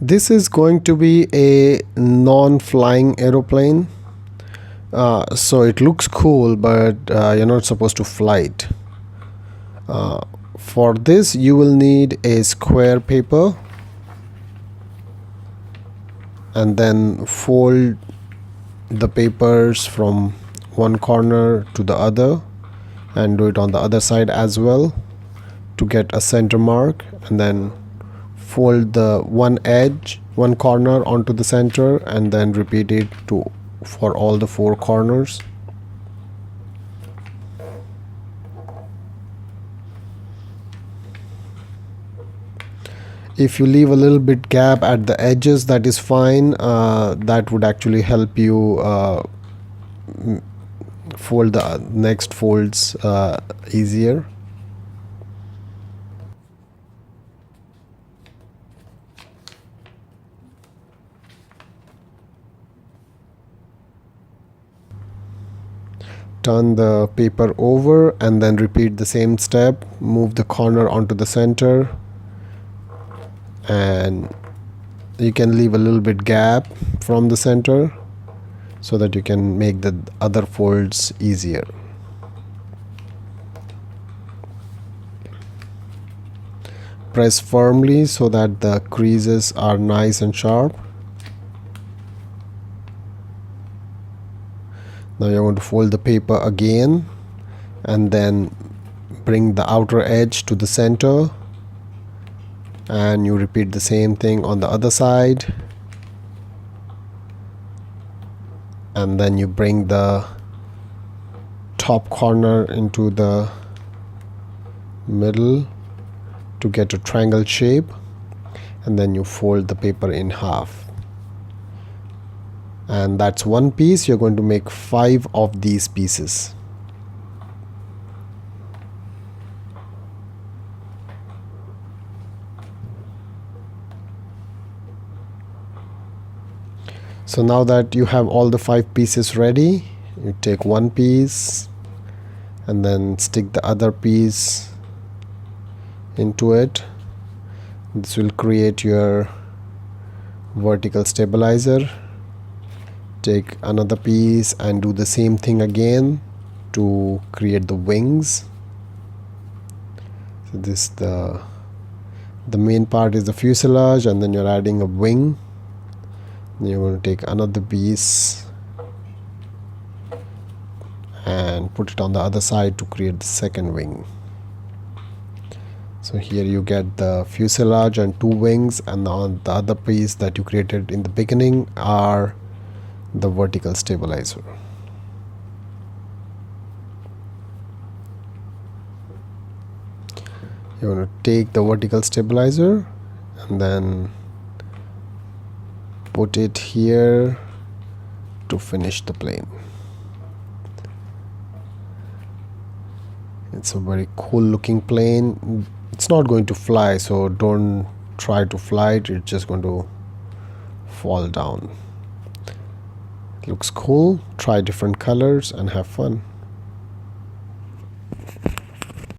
This is going to be a non-flying aeroplane. So it looks cool, but you're not supposed to fly it. For this you will need a square paper, and then fold the papers from one corner to the other, and do it on the other side as well to get a center mark, and then fold the one corner onto the center, and then repeat it for all the four corners. If you leave a little bit gap at the edges, that is fine. That would actually help you fold the next folds easier. Turn the paper over and then repeat the same step. Move the corner onto the center, and you can leave a little bit gap from the center so that you can make the other folds easier. Press firmly so that the creases are nice and sharp. Now you're going to fold the paper again, and then bring the outer edge to the center, and you repeat the same thing on the other side, and then you bring the top corner into the middle to get a triangle shape, and then you fold the paper in half. And that's one piece. You're going to make 5 of these pieces. So now that you have all the 5 pieces ready, you take one piece and then stick the other piece into it. This will create your vertical stabilizer. Take another piece and do the same thing again to create the wings. So this the main part is the fuselage, and then you're adding a wing. Then you're going to take another piece and put it on the other side to create the second wing. So here you get the fuselage and 2 wings, and on the other piece that you created in the beginning are the vertical stabilizer. You're going to take the vertical stabilizer and then put it here to finish the plane. It's a very cool looking plane. It's not going to fly, so don't try to fly it. It's just going to fall down. Looks cool. Try different colors and have fun.